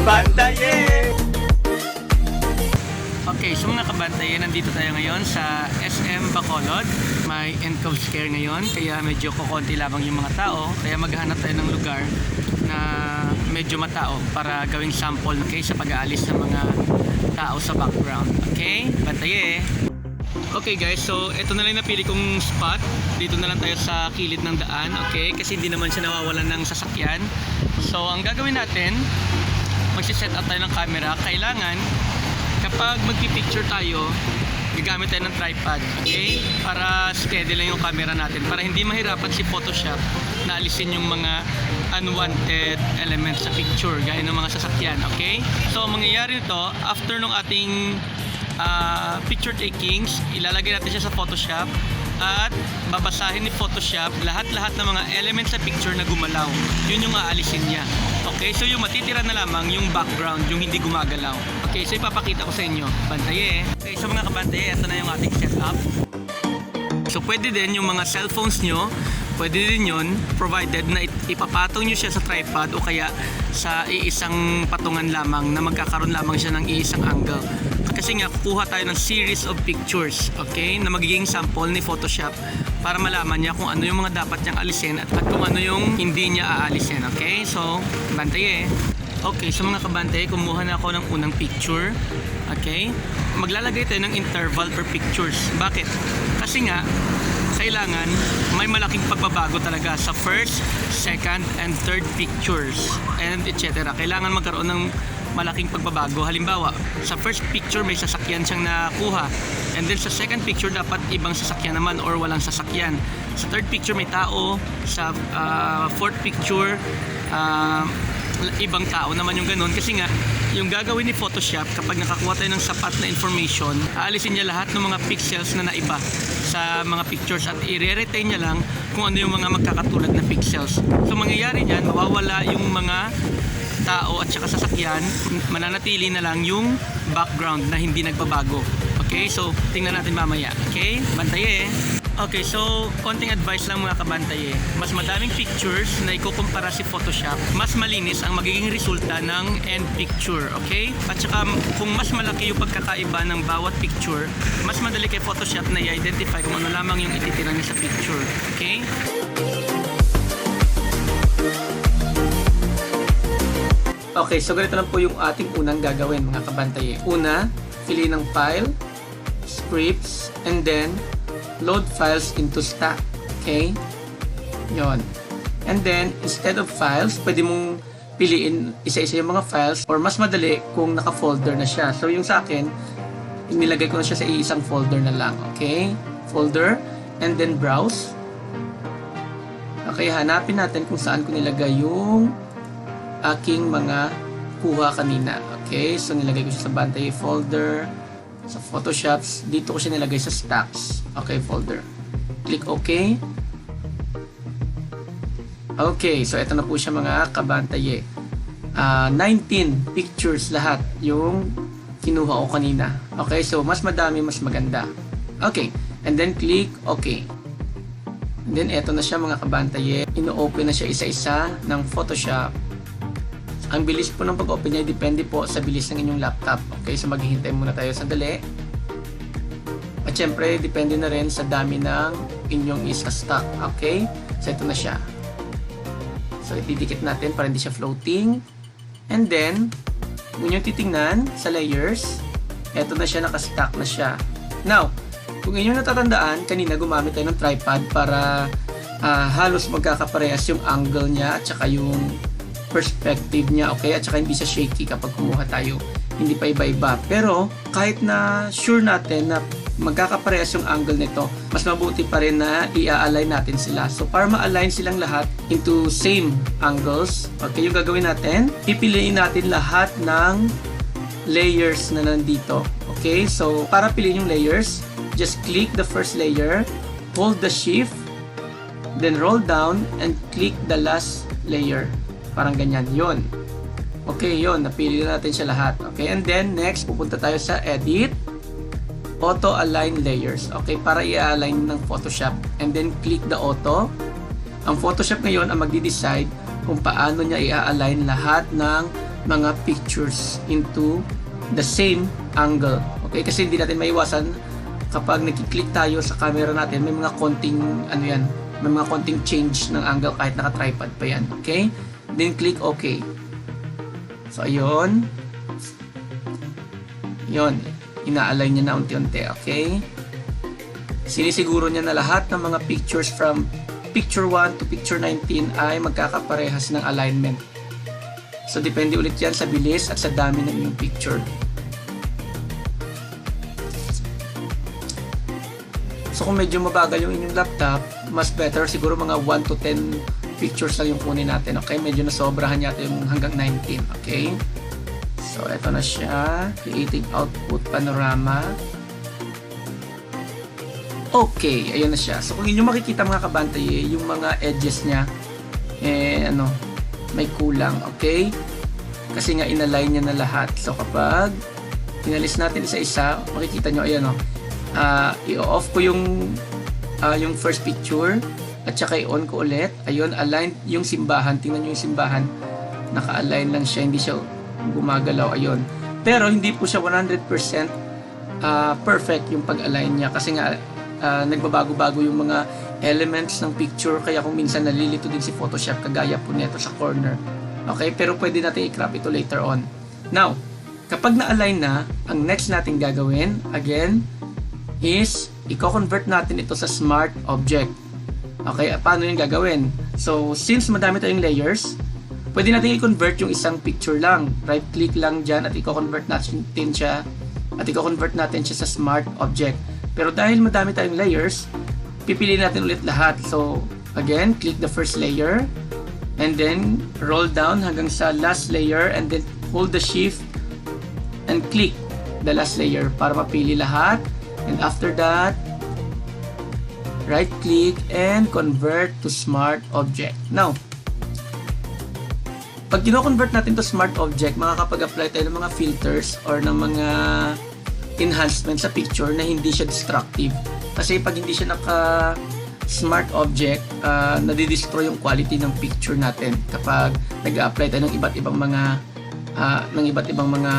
Bantaye! Okay, so mga kabantaye, nandito tayo ngayon sa SM Bacolod. May NCOV scare ngayon, kaya medyo kukonti lamang yung mga tao. Kaya maghanap tayo ng lugar na medyo matao para gawing sample, okay, sa pag-aalis ng mga tao sa background. Okay, bantaye! Okay guys, so ito na lang napili kong spot. Dito na lang tayo sa kilid ng daan, okay? Kasi hindi naman siya nawawalan ng sasakyan. So ang gagawin natin, magsiset up tayo ng camera. Kailangan kapag magpipicture tayo, gagamit tayo ng tripod, okay? Para steady lang yung camera natin, para hindi mahirapan si Photoshop na alisin yung mga unwanted elements sa picture, gaya ng mga sasakyan, okay? So mangyayari nito, after nung ating picture takings, ilalagay natin siya sa Photoshop at babasahin ni Photoshop lahat-lahat ng mga elements sa picture na gumalaw. Yun yung aalisin niya. Okay, so yung matitira na lamang yung background, yung hindi gumagalaw. Okay, so ipapakita ko sa inyo. Bantaye. Okay, so mga kabantaye, ito na yung ating setup. So pwede din yung mga cellphones nyo, pwede din yun, provided na ipapatong nyo siya sa tripod o kaya sa iisang patungan lamang na magkakaroon lamang siya ng iisang angle. Kasi nga, kukuha tayo ng series of pictures, okay, na magiging sample ni Photoshop para malaman niya kung ano yung mga dapat niyang alisin at kung ano yung hindi niya aalisin, okay? So, bantaye. Okay, so mga kabantay, kumuha na ako ng unang picture, okay? Maglalagay tayo ng interval per pictures. Bakit? Kasi nga, kailangan may malaking pagbabago talaga sa first, second, and third pictures and etc. Kailangan magkaroon ng malaking pagbabago. Halimbawa, sa first picture may sasakyan siyang nakuha, and then sa second picture dapat ibang sasakyan naman or walang sasakyan. Sa third picture may tao, sa fourth picture ibang tao naman yung ganun. Kasi nga, yung gagawin ni Photoshop kapag nakakuha tayo ng sapat na information, aalisin niya lahat ng mga pixels na naiba sa mga pictures at i-retain niya lang kung ano yung mga magkakatulad na pixels. So mangyayari niyan, mawawala yung mga tao at saka sasakyan, mananatili na lang yung background na hindi nagbabago. Okay, so tingnan natin mamaya. Okay, bantaye. Okay, so konting advice lang mga kabantaye. Mas madaming pictures na ikukumpara si Photoshop, mas malinis ang magiging resulta ng end picture. Okay, at saka kung mas malaki yung pagkakaiba ng bawat picture, mas madali kay Photoshop na i-identify kung ano lamang yung ititira niya sa picture. Okay. Okay, so ganito lang po yung ating unang gagawin mga kabantaye. Una, pili ng file, scripts, and then load files into stack. Okay? Yon. And then, instead of files, pwede mong piliin isa-isa yung mga files or mas madali kung naka-folder na siya. So, yung sa akin, nilagay ko na siya sa isang folder na lang. Okay? Folder, and then browse. Okay, hanapin natin kung saan ko nilagay yung aking mga kuha kanina. Okay, so nilagay ko siya sa Bantaye folder, sa Photoshop, dito ko siya nilagay sa stacks. Okay, folder. Click OK. Okay, so ito na po siya mga kabantaye. 19 pictures lahat yung kinuha ko kanina. Okay, so mas madami, mas maganda. Okay, and then click OK. And then ito na siya mga kabantaye. Ino-open na siya isa-isa ng Photoshop. Ang bilis po ng pag-open niya, depende po sa bilis ng inyong laptop. Okay, so maghihintay muna tayo sandali. At syempre, depende na rin sa dami ng inyong isa-stock. Okay, so ito na siya. So itidikit natin para hindi siya floating. And then, kung inyong titingnan sa layers, ito na siya, nakastock na siya. Now, kung inyong natatandaan, kanina gumamit tayo ng tripod para halos magkakaparehas yung angle niya at saka yung perspective niya, okay? At saka hindi siya shaky kapag kumuha tayo. Hindi pa iba-iba. Pero, kahit na sure natin na magkakaparehas yung angle nito, mas mabuti pa rin na i-align natin sila. So, para ma-align silang lahat into same angles, okay, yung gagawin natin, pipiliin natin lahat ng layers na nandito. Okay? So, para piliin yung layers, just click the first layer, hold the shift, then roll down, and click the last layer. Parang ganyan, yon. Okay, yon, napili na natin siya lahat. Okay, and then next, pupunta tayo sa edit, auto align layers. Okay, para i-align ng Photoshop, and then click the auto. Ang Photoshop ngayon ang magdi-decide kung paano niya i-align lahat ng mga pictures into the same angle. Okay, kasi hindi natin maiwasan kapag nagki-click tayo sa camera natin, may mga konting may mga konting change ng angle kahit naka-tripod pa yan. Okay? Then click OK. So ayun. Yun, ina-align niya na unti-unti. Okay? Sinisiguro niya na lahat ng mga pictures from picture 1 to picture 19 ay magkakaparehas ng alignment. So depende ulit yan sa bilis at sa dami ng inyong picture. So kung medyo mabagal yung inyong laptop, mas better siguro mga 1 to 10 pictures lang yung kunin natin. Okay, medyo nasobrahan yata yung hanggang 19. Okay, so eto na siya, creating output panorama. Okay, ayun na siya. So kung inyo makikita mga kabantay, yung mga edges niya may kulang. Okay, kasi nga inalign niya na lahat. So kapag inalis natin isa-isa, makikita nyo, ayan i-off ko yung first picture at saka i-on ko ulit. Ayun, aligned yung simbahan. Tingnan nyo yung simbahan, naka-align lang siya, hindi siya gumagalaw. Ayun, pero hindi po siya 100% perfect yung pag-align niya kasi nga nagbabago-bago yung mga elements ng picture, kaya kung minsan nalilito din si Photoshop kagaya po nito sa corner. Okay, pero pwede natin i-crop ito later on. Now, kapag na-align na, ang next natin gagawin again is i-convert natin ito sa smart object. Okay, paano yung gagawin? So, since madami tayong layers, pwede natin i-convert yung isang picture lang. Right click lang dyan at i-convert natin siya sa smart object. Pero dahil madami tayong layers, pipiliin natin ulit lahat. So, again, click the first layer and then roll down hanggang sa last layer and then hold the shift and click the last layer para mapili lahat. And after that, right click and convert to smart object. Now, pag kino-convert natin to smart object, makakapag-apply tayo ng mga filters or ng mga enhancement sa picture na hindi siya destructive. Kasi pag hindi siya naka smart object, nadidestroy yung quality ng picture natin kapag nag-apply tayo ng iba't ibang mga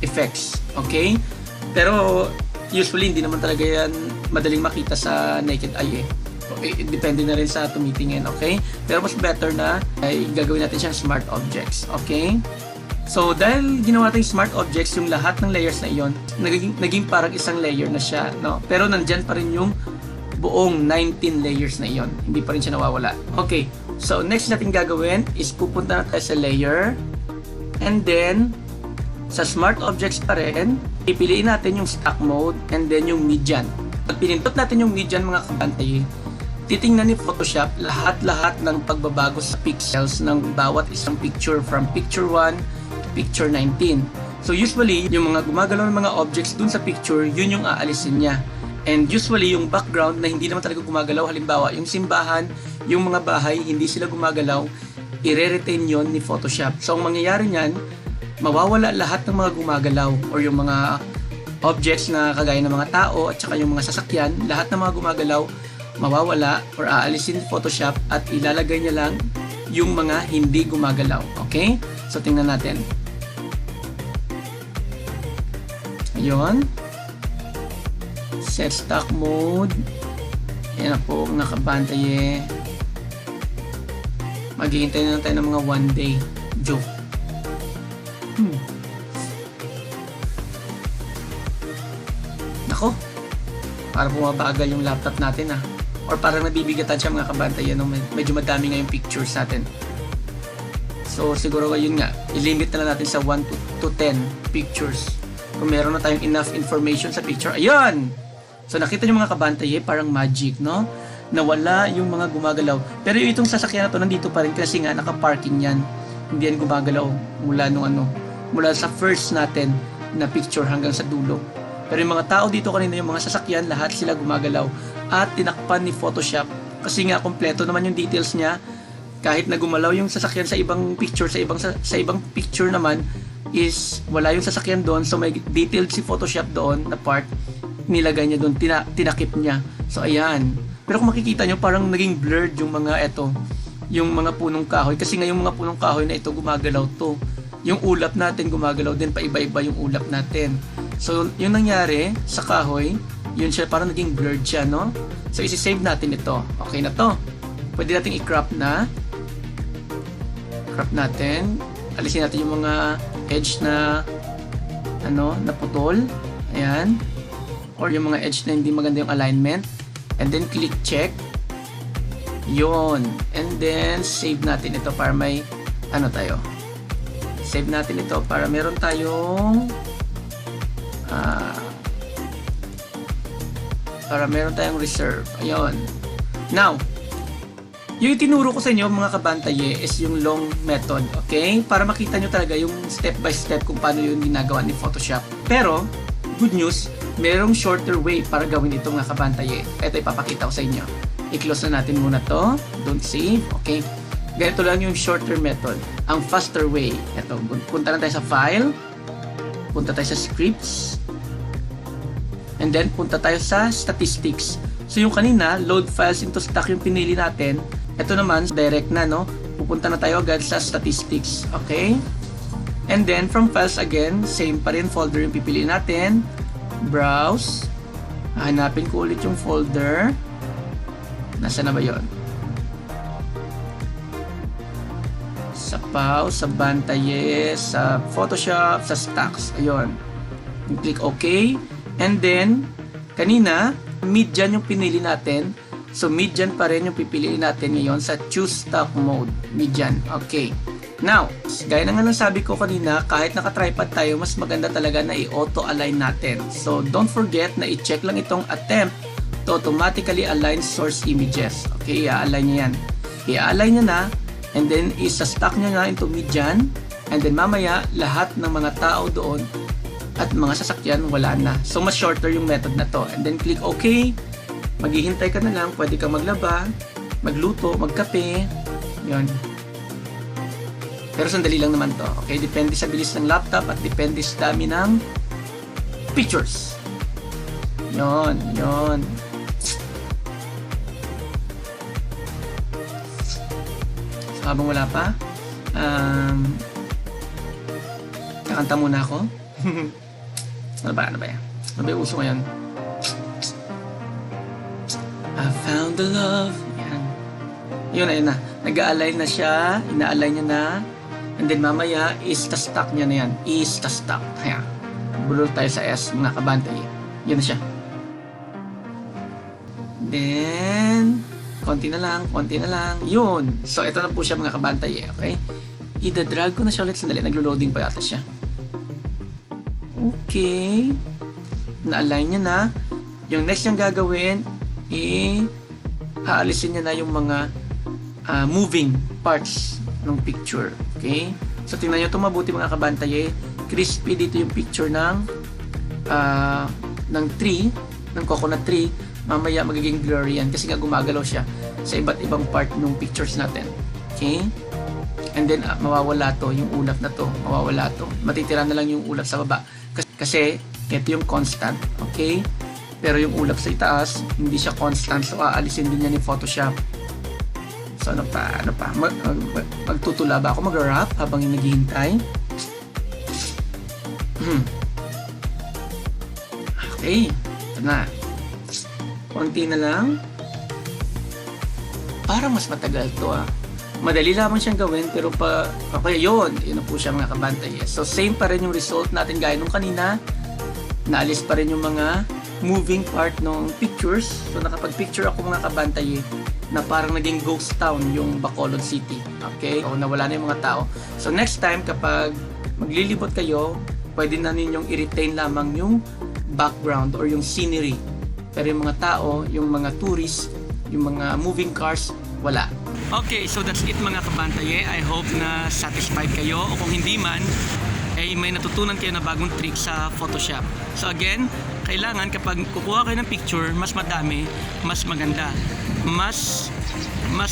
effects. Okay? Pero usually hindi naman talaga yan madaling makita sa naked eye Okay, depende na rin sa tumitingin. Okay? Pero mas better na ay gagawin natin siyang smart objects. Okay? So, dahil ginawa tayong smart objects, yung lahat ng layers na iyon, naging parang isang layer na siya, no? Pero nandyan pa rin yung buong 19 layers na iyon. Hindi pa rin siya nawawala. Okay, so next natin gagawin is pupunta na tayo sa layer. And then, sa smart objects pa rin, ipiliin natin yung stack mode and then yung median. Pag pinindot natin yung median mga kabantay, titingnan ni Photoshop lahat-lahat ng pagbabago sa pixels ng bawat isang picture from picture 1 picture 19. So usually, yung mga gumagalaw ng mga objects dun sa picture, yun yung aalisin niya. And usually, yung background na hindi naman talaga gumagalaw, halimbawa, yung simbahan, yung mga bahay, hindi sila gumagalaw, i-retain yun ni Photoshop. So ang mangyayari niyan, mawawala lahat ng mga gumagalaw or yung mga objects na kagaya ng mga tao at saka yung mga sasakyan, lahat ng mga gumagalaw, mawawala or aalisin ni Photoshop at ilalagay niya lang yung mga hindi gumagalaw. Okay? So tingnan natin. Ayun. Set stock mode. Yan na po mga kabantay. Maghihintay na tayo ng mga 1 day joke. Nako, para bumabagal yung laptop natin or parang nabibigatan siya mga kabantay, medyo madami nga yung pictures natin. So siguro yun nga, i-limit na lang natin sa 1 to 10 pictures. Kung meron na tayong enough information sa picture, ayun! So nakita nyo mga kabantay, parang magic, no? Nawala yung mga gumagalaw. Pero itong sasakyan na to nandito pa rin kasi nga naka-parking yan. Hindi yan gumagalaw mula sa first natin na picture hanggang sa dulo. Pero yung mga tao dito kanina, yung mga sasakyan, lahat sila gumagalaw at tinakpan ni Photoshop kasi nga kompleto naman yung details niya. Kahit na gumalaw yung sasakyan sa ibang picture, sa ibang picture naman is wala yung sasakyan doon, so may detailed si Photoshop doon na part, nilagay niya doon, tinakip niya. So ayan. Pero kung makikita nyo, parang naging blurred yung mga yung mga punong kahoy. Kasi nga yung mga punong kahoy na ito gumagalaw to. Yung ulap natin gumagalaw din, paiba-iba yung ulap natin. So, yung nangyari sa kahoy, yun siya, parang naging blurred siya, no? So, isi-save natin ito. Okay na to. Pwede natin i-crop na. Crop natin. Alisin natin yung mga edge na naputol. Ayan. Or yung mga edge na hindi maganda yung alignment. And then, click check. Yun. And then, save natin ito para may, tayo. Save natin ito para meron tayong, reserve. Ayun. Now, yung itinuro ko sa inyo mga kabantaye is yung long method, okay? Para makita nyo talaga yung step by step kung paano yung ginagawa ni Photoshop. Pero, good news, merong shorter way para gawin ito mga kabantaye. Ito ipapakita ko sa inyo. I-close na natin muna to. Don't save, okay? Ganito lang yung shorter method. Ang faster way, ito, punta na tayo sa file, punta tayo sa scripts, and then punta tayo sa statistics. So yung kanina, load files into stock yung pinili natin. Ito naman, direct na, no? Pupunta na tayo agad sa statistics. Okay? And then, from files again, same pa rin folder yung pipili natin. Browse. Hanapin ko ulit yung folder. Nasaan na ba yun? Sa PAW, sa Bantaye, sa Photoshop, sa stocks. Ayun. Click OK. And then, kanina, mid-dyan yung pinili natin. So, mid-dyan pa rin yung pipiliin natin ngayon sa choose stock mode. Mid-dyan. Okay. Now, gaya na nga lang sabi ko kanina, kahit naka-tripod tayo, mas maganda talaga na i-auto-align natin. So, don't forget na i-check lang itong attempt to automatically align source images. Okay, i-align niya yan. I-align niya na, and then isa-stock niya na into mid-dyan, and then mamaya, lahat ng mga tao doon at mga sasakyan, wala na. So, mas shorter yung method na to. And then, click OK. Maghihintay ka na lang, pwede kang maglaba, magluto, magkape, yun. Pero sandali lang naman to, okay? Depende sa bilis ng laptop at depende sa dami ng pictures. Yun, yun. So, habang wala pa, kakanta muna ako. Ano ba yan? Ano ba yung uso ngayon? I found the love. Yan. Yun, ayun na. Nag-a-align na siya. Ina-align niya na. And then mamaya, is-ta-stock niya na yan. Is-ta-stock. Ayan. Bulol tayo sa S, mga kabantay. Yun na siya. Then, konti na lang, konti na lang. Yun. So, ito na po siya mga kabantay. Okay? Ida-drag ko na siya ulit. Sandali. Naglo-loading pa yata siya. Okay. Na-align niya na. Yung next niyang gagawin, haalisin niya na yung mga moving parts ng picture. Okay? So, tingnan nyo ito mabuti mga kabantaye. Crispy dito yung picture ng tree, ng coconut tree. Mamaya magiging blurry yan kasi nga gumagalaw siya sa iba't ibang part ng pictures natin. Okay? And then, mawawala to, yung ulap na to. Mawawala to. Matitira na lang yung ulap sa baba. Kasi, ito yung constant. Okay? Pero yung ulap sa itaas, hindi siya constant. So, aalisin din niya ni Photoshop. So, ano pa? Magtutula ba ako? Mag-wrap habang naghihintay? Okay. Ito na. Konti na lang. Parang mas matagal to Madali lamang siyang gawin, pero okay, yun na po siya mga kabantay. So, same pa rin yung result natin gaya nung kanina. Naalis pa rin yung mga moving part ng pictures. So, nakapag-picture ako mga kabantay na parang naging ghost town yung Bacolod City. Okay? So, nawala na yung mga tao. So, next time, kapag maglilibot kayo, pwede na ninyong i-retain lamang yung background or yung scenery. Pero yung mga tao, yung mga tourists, yung mga moving cars, wala. Okay, so that's it mga kabantaye. I hope na satisfied kayo, o kung hindi man, may natutunan kayo na bagong trick sa Photoshop. So again, kailangan kapag kukuha kayo ng picture, mas madami, mas maganda. Mas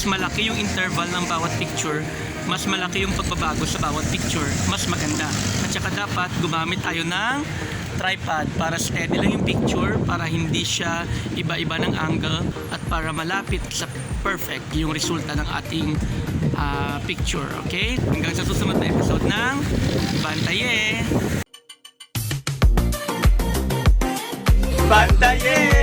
malaki yung interval ng bawat picture, mas malaki yung pagbabago sa bawat picture, mas maganda. At saka dapat gumamit tayo ng tripod para steady lang yung picture, para hindi siya iba-iba ng angle, at para malapit sa perfect yung resulta ng ating picture. Okay? Hanggang sa susunod na episode ng Bantaye! Bantaye!